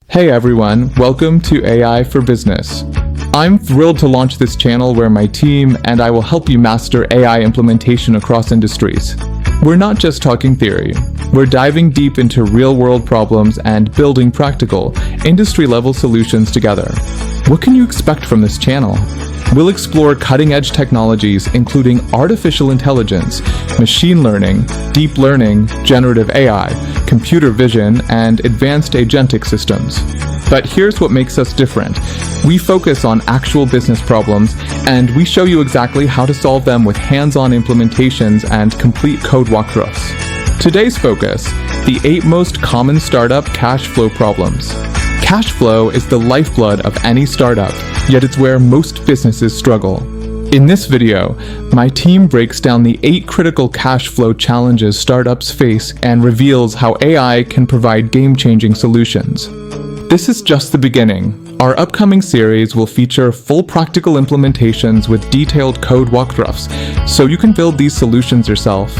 Hey everyone, welcome to AI for Business. I'm thrilled to launch this channel where my team and I will help you master AI implementation across industries. We're not just talking theory, we're diving deep into real-world problems and building practical, industry-level solutions together. What can you expect from this channel? We'll explore cutting-edge technologies including artificial intelligence, machine learning, deep learning, generative AI, computer vision, and advanced agentic systems. But here's what makes us different. We focus on actual business problems, and we show you exactly how to solve them with hands-on implementations and complete code walkthroughs. Today's focus, the 8 most common startup cash flow problems. Cash flow is the lifeblood of any startup, yet it's where most businesses struggle. In this video, my team breaks down the 8 critical cash flow challenges startups face and reveals how AI can provide game-changing solutions. This is just the beginning. Our upcoming series will feature full practical implementations with detailed code walkthroughs, so you can build these solutions yourself.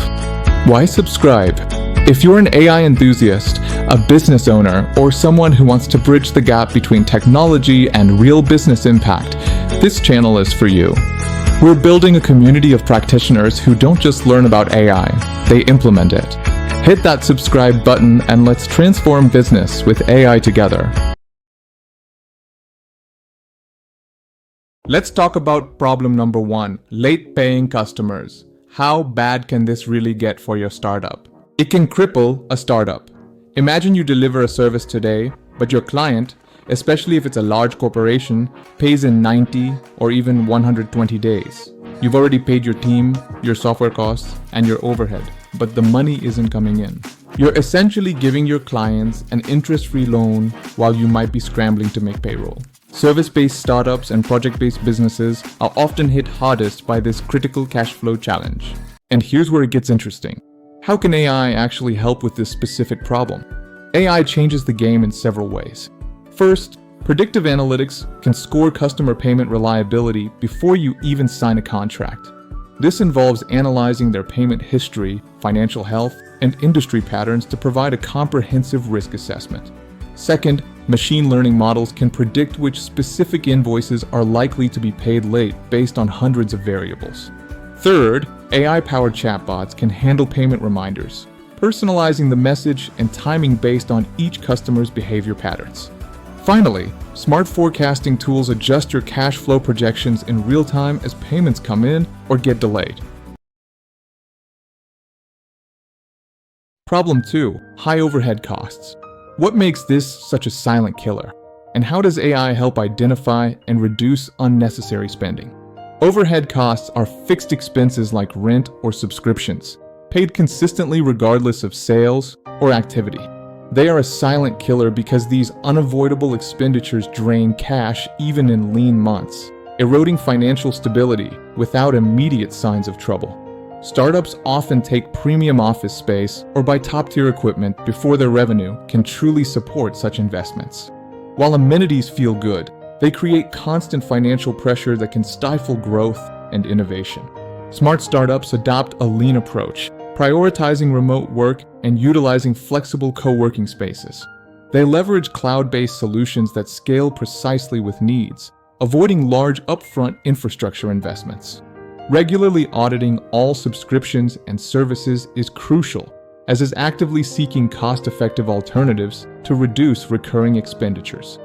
Why subscribe? If you're an AI enthusiast, a business owner, or someone who wants to bridge the gap between technology and real business impact, this channel is for you. We're building a community of practitioners who don't just learn about AI, they implement it. Hit that subscribe button and let's transform business with AI together. Let's talk about problem number 1, late paying customers. How bad can this really get for your startup? It can cripple a startup. Imagine you deliver a service today, but your client, especially if it's a large corporation, pays in 90 or even 120 days. You've already paid your team, your software costs, and your overhead, but the money isn't coming in. You're essentially giving your clients an interest-free loan while you might be scrambling to make payroll. Service-based startups and project-based businesses are often hit hardest by this critical cash flow challenge. And here's where it gets interesting. How can AI actually help with this specific problem? AI changes the game in several ways. First, predictive analytics can score customer payment reliability before you even sign a contract. This involves analyzing their payment history, financial health, and industry patterns to provide a comprehensive risk assessment. Second, machine learning models can predict which specific invoices are likely to be paid late based on hundreds of variables. Third, AI-powered chatbots can handle payment reminders, personalizing the message and timing based on each customer's behavior patterns. Finally, smart forecasting tools adjust your cash flow projections in real time as payments come in or get delayed. Problem 2, high overhead costs. What makes this such a silent killer? And how does AI help identify and reduce unnecessary spending? Overhead costs are fixed expenses like rent or subscriptions, paid consistently regardless of sales or activity. They are a silent killer because these unavoidable expenditures drain cash even in lean months, eroding financial stability without immediate signs of trouble. Startups often take premium office space or buy top-tier equipment before their revenue can truly support such investments. While amenities feel good, they create constant financial pressure that can stifle growth and innovation. Smart startups adopt a lean approach, prioritizing remote work and utilizing flexible co-working spaces. They leverage cloud-based solutions that scale precisely with needs, avoiding large upfront infrastructure investments. Regularly auditing all subscriptions and services is crucial, as is actively seeking cost-effective alternatives to reduce recurring expenditures.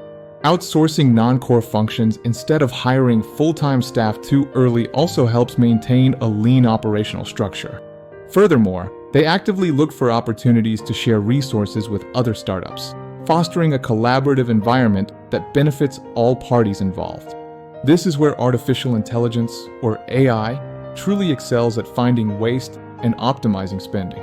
Outsourcing non-core functions instead of hiring full-time staff too early also helps maintain a lean operational structure. Furthermore, they actively look for opportunities to share resources with other startups, fostering a collaborative environment that benefits all parties involved. This is where artificial intelligence, or AI, truly excels at finding waste and optimizing spending.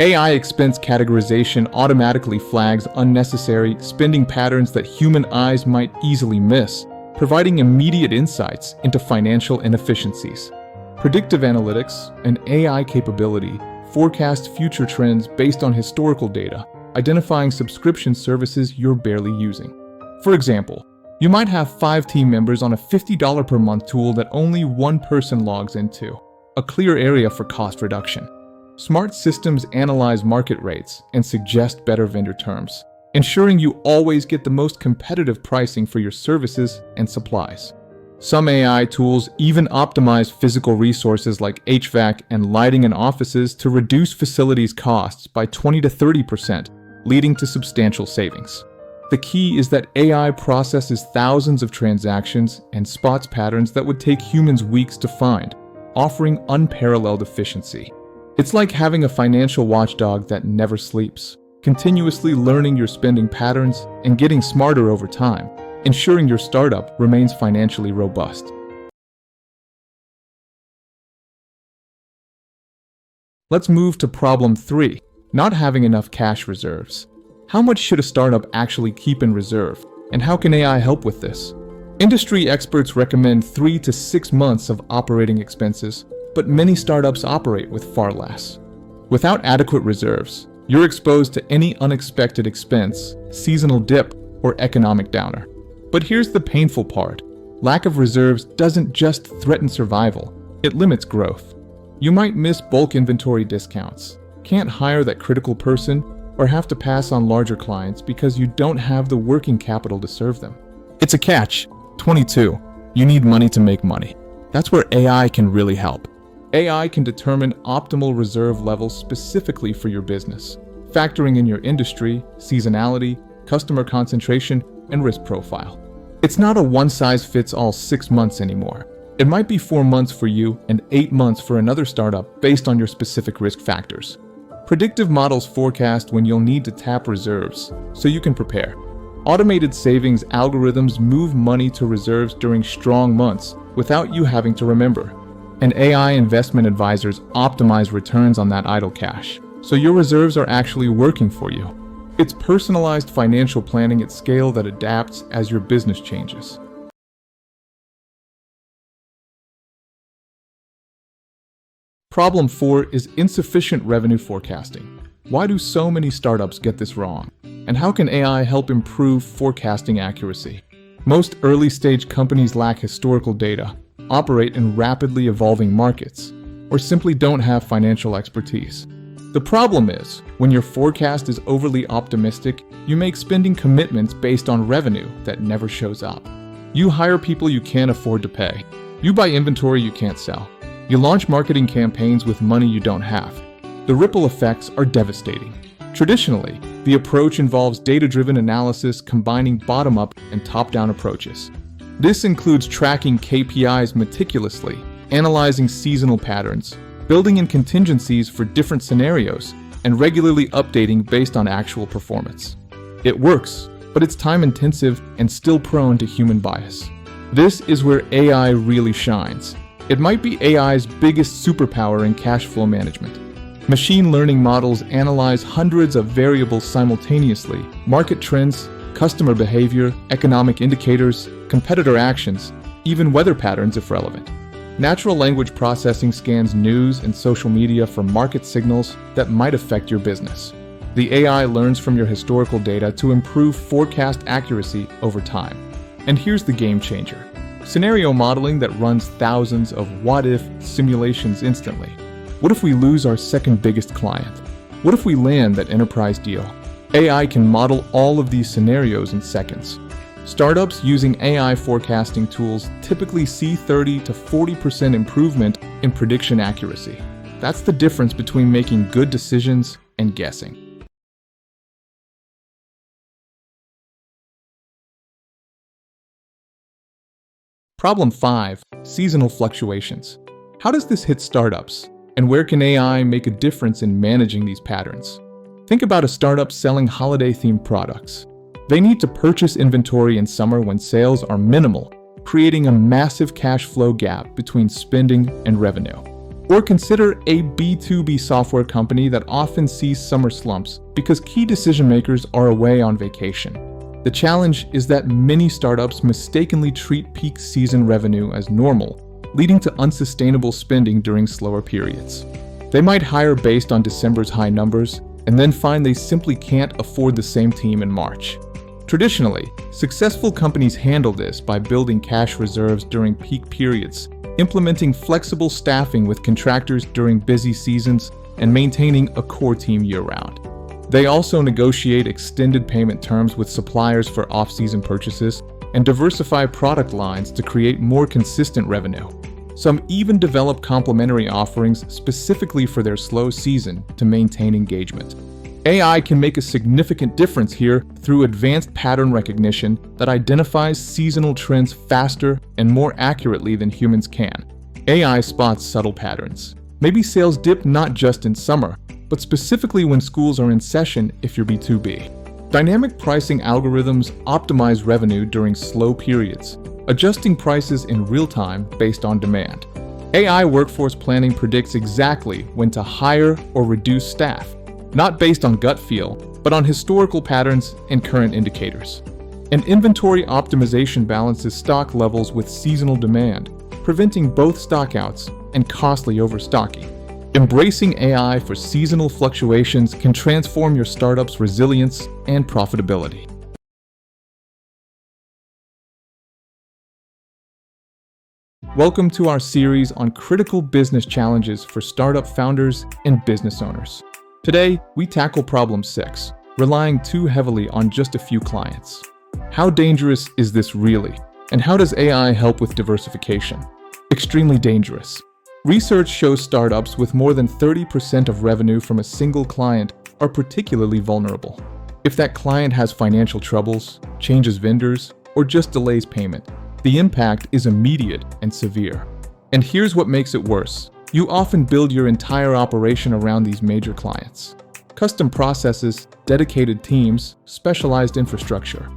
AI expense categorization automatically flags unnecessary spending patterns that human eyes might easily miss, providing immediate insights into financial inefficiencies. Predictive analytics, an AI capability, forecast future trends based on historical data, identifying subscription services you're barely using. For example, you might have 5 team members on a $50 per month tool that only one person logs into, a clear area for cost reduction. Smart systems analyze market rates and suggest better vendor terms, ensuring you always get the most competitive pricing for your services and supplies. Some AI tools even optimize physical resources like HVAC and lighting in offices to reduce facilities' costs by 20 to 30%, leading to substantial savings. The key is that AI processes thousands of transactions and spots patterns that would take humans weeks to find, offering unparalleled efficiency. It's like having a financial watchdog that never sleeps, continuously learning your spending patterns and getting smarter over time, ensuring your startup remains financially robust. Let's move to problem 3, not having enough cash reserves. How much should a startup actually keep in reserve, and how can AI help with this? Industry experts recommend 3 to 6 months of operating expenses, but many startups operate with far less. Without adequate reserves, you're exposed to any unexpected expense, seasonal dip, or economic downer. But here's the painful part. Lack of reserves doesn't just threaten survival, it limits growth. You might miss bulk inventory discounts, can't hire that critical person, or have to pass on larger clients because you don't have the working capital to serve them. It's a catch-22. You need money to make money. That's where AI can really help. AI can determine optimal reserve levels specifically for your business, factoring in your industry, seasonality, customer concentration, and risk profile. It's not a one-size-fits-all 6 months anymore. It might be 4 months for you and 8 months for another startup based on your specific risk factors. Predictive models forecast when you'll need to tap reserves, so you can prepare. Automated savings algorithms move money to reserves during strong months without you having to remember. And AI investment advisors optimize returns on that idle cash, so your reserves are actually working for you. It's personalized financial planning at scale that adapts as your business changes. Problem 4 is insufficient revenue forecasting. Why do so many startups get this wrong? And how can AI help improve forecasting accuracy? Most early-stage companies lack historical data, operate in rapidly evolving markets, or simply don't have financial expertise. The problem is, when your forecast is overly optimistic, you make spending commitments based on revenue that never shows up. You hire people you can't afford to pay. You buy inventory you can't sell. You launch marketing campaigns with money you don't have. The ripple effects are devastating. Traditionally, the approach involves data-driven analysis combining bottom-up and top-down approaches. This includes tracking KPIs meticulously, analyzing seasonal patterns, building in contingencies for different scenarios, and regularly updating based on actual performance. It works, but it's time-intensive and still prone to human bias. This is where AI really shines. It might be AI's biggest superpower in cash flow management. Machine learning models analyze hundreds of variables simultaneously: market trends, customer behavior, economic indicators, competitor actions, even weather patterns if relevant. Natural language processing scans news and social media for market signals that might affect your business. The AI learns from your historical data to improve forecast accuracy over time. And here's the game changer. Scenario modeling that runs thousands of what-if simulations instantly. What if we lose our second biggest client? What if we land that enterprise deal? AI can model all of these scenarios in seconds. Startups using AI forecasting tools typically see 30 to 40% improvement in prediction accuracy. That's the difference between making good decisions and guessing. Problem 5. Seasonal fluctuations. How does this hit startups? And where can AI make a difference in managing these patterns? Think about a startup selling holiday-themed products. They need to purchase inventory in summer when sales are minimal, creating a massive cash flow gap between spending and revenue. Or consider a B2B software company that often sees summer slumps because key decision-makers are away on vacation. The challenge is that many startups mistakenly treat peak season revenue as normal, leading to unsustainable spending during slower periods. They might hire based on December's high numbers and then find they simply can't afford the same team in March. Traditionally, successful companies handle this by building cash reserves during peak periods, implementing flexible staffing with contractors during busy seasons, and maintaining a core team year-round. They also negotiate extended payment terms with suppliers for off-season purchases and diversify product lines to create more consistent revenue. Some even develop complementary offerings specifically for their slow season to maintain engagement. AI can make a significant difference here through advanced pattern recognition that identifies seasonal trends faster and more accurately than humans can. AI spots subtle patterns. Maybe sales dip not just in summer, but specifically when schools are in session if you're B2B. Dynamic pricing algorithms optimize revenue during slow periods, adjusting prices in real time based on demand. AI workforce planning predicts exactly when to hire or reduce staff, not based on gut feel, but on historical patterns and current indicators. And inventory optimization balances stock levels with seasonal demand, preventing both stockouts and costly overstocking. Embracing AI for seasonal fluctuations can transform your startup's resilience and profitability. Welcome to our series on critical business challenges for startup founders and business owners. Today, we tackle problem 6, relying too heavily on just a few clients. How dangerous is this really? And how does AI help with diversification? Extremely dangerous. Research shows startups with more than 30% of revenue from a single client are particularly vulnerable. If that client has financial troubles, changes vendors, or just delays payment, the impact is immediate and severe. And here's what makes it worse. You often build your entire operation around these major clients. Custom processes, dedicated teams, specialized infrastructure.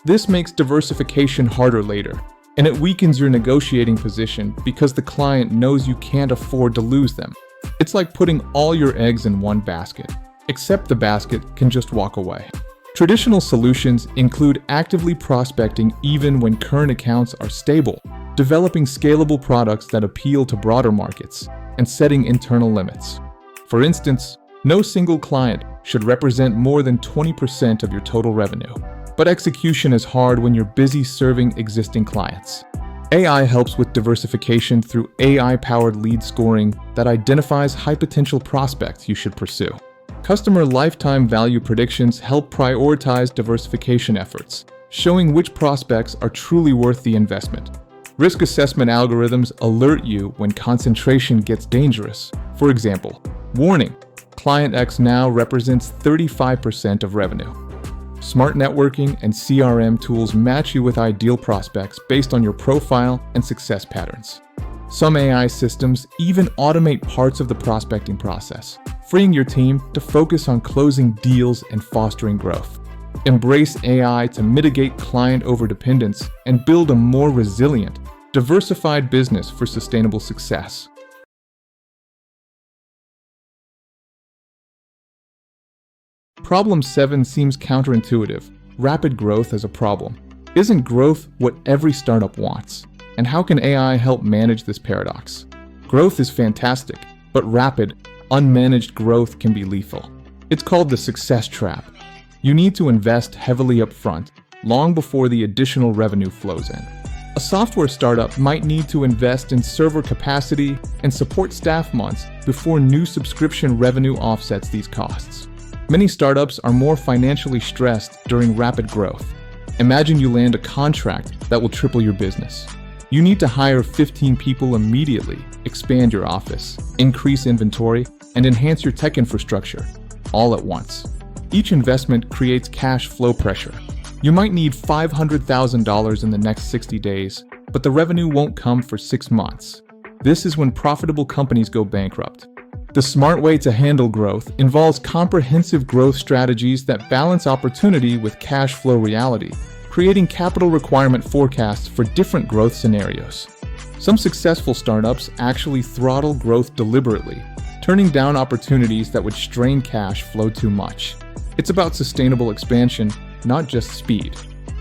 This makes diversification harder later, and it weakens your negotiating position because the client knows you can't afford to lose them. It's like putting all your eggs in one basket, except the basket can just walk away. Traditional solutions include actively prospecting even when current accounts are stable, developing scalable products that appeal to broader markets, and setting internal limits. For instance, no single client should represent more than 20% of your total revenue. But execution is hard when you're busy serving existing clients. AI helps with diversification through AI-powered lead scoring that identifies high-potential prospects you should pursue. Customer lifetime value predictions help prioritize diversification efforts, showing which prospects are truly worth the investment. Risk assessment algorithms alert you when concentration gets dangerous. For example, warning, Client X now represents 35% of revenue. Smart networking and CRM tools match you with ideal prospects based on your profile and success patterns. Some AI systems even automate parts of the prospecting process, freeing your team to focus on closing deals and fostering growth. Embrace AI to mitigate client overdependence and build a more resilient, diversified business for sustainable success. Problem 7 seems counterintuitive. Rapid growth as a problem. Isn't growth what every startup wants? And how can AI help manage this paradox? Growth is fantastic, but rapid, unmanaged growth can be lethal. It's called the success trap. You need to invest heavily up front, long before the additional revenue flows in. A software startup might need to invest in server capacity and support staff months before new subscription revenue offsets these costs. Many startups are more financially stressed during rapid growth. Imagine you land a contract that will triple your business. You need to hire 15 people immediately, expand your office, increase inventory, and enhance your tech infrastructure, all at once. Each investment creates cash flow pressure. You might need $500,000 in the next 60 days, but the revenue won't come for 6 months. This is when profitable companies go bankrupt. The smart way to handle growth involves comprehensive growth strategies that balance opportunity with cash flow reality, creating capital requirement forecasts for different growth scenarios. Some successful startups actually throttle growth deliberately, turning down opportunities that would strain cash flow too much. It's about sustainable expansion, not just speed.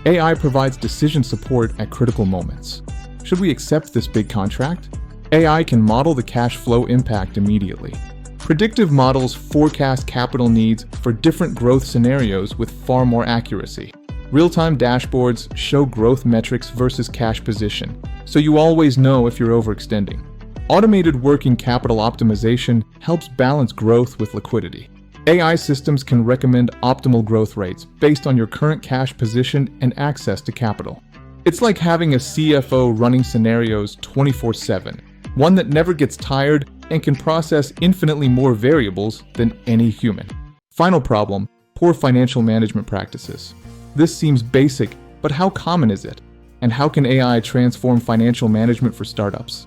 AI provides decision support at critical moments. Should we accept this big contract? AI can model the cash flow impact immediately. Predictive models forecast capital needs for different growth scenarios with far more accuracy. Real-time dashboards show growth metrics versus cash position, so you always know if you're overextending. Automated working capital optimization helps balance growth with liquidity. AI systems can recommend optimal growth rates based on your current cash position and access to capital. It's like having a CFO running scenarios 24/7, one that never gets tired and can process infinitely more variables than any human. Final problem, poor financial management practices. This seems basic, but how common is it? And how can AI transform financial management for startups?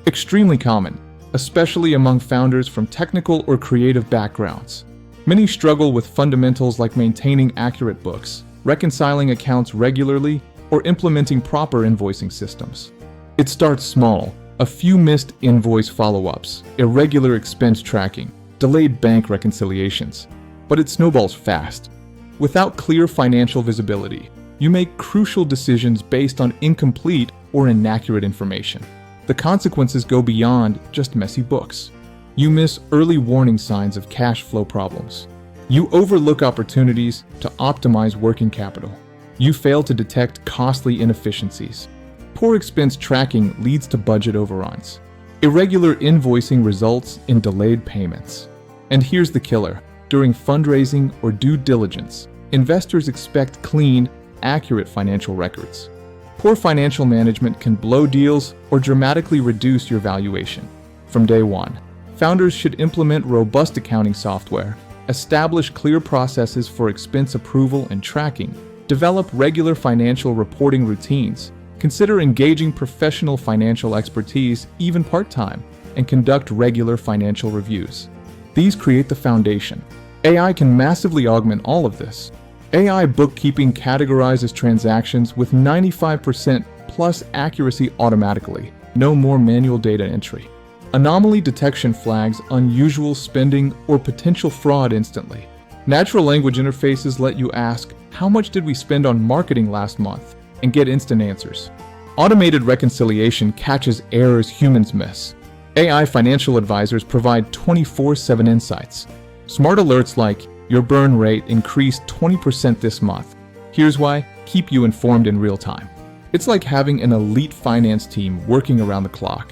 Extremely common, especially among founders from technical or creative backgrounds. Many struggle with fundamentals like maintaining accurate books, reconciling accounts regularly, or implementing proper invoicing systems. It starts small, a few missed invoice follow-ups, irregular expense tracking, delayed bank reconciliations, but it snowballs fast. Without clear financial visibility, you make crucial decisions based on incomplete or inaccurate information. The consequences go beyond just messy books. You miss early warning signs of cash flow problems. You overlook opportunities to optimize working capital. You fail to detect costly inefficiencies. Poor expense tracking leads to budget overruns. Irregular invoicing results in delayed payments. And here's the killer. During fundraising or due diligence, investors expect clean, accurate financial records. Poor financial management can blow deals or dramatically reduce your valuation. From day one, founders should implement robust accounting software, establish clear processes for expense approval and tracking, develop regular financial reporting routines, consider engaging professional financial expertise, even part-time, and conduct regular financial reviews. These create the foundation. AI can massively augment all of this. AI bookkeeping categorizes transactions with 95% plus accuracy automatically, no more manual data entry. Anomaly detection flags unusual spending or potential fraud instantly. Natural language interfaces let you ask, "How much did we spend on marketing last month?" and get instant answers. Automated reconciliation catches errors humans miss. AI financial advisors provide 24/7 insights. Smart alerts like, "Your burn rate increased 20% this month. Here's why," keep you informed in real time. It's like having an elite finance team working around the clock.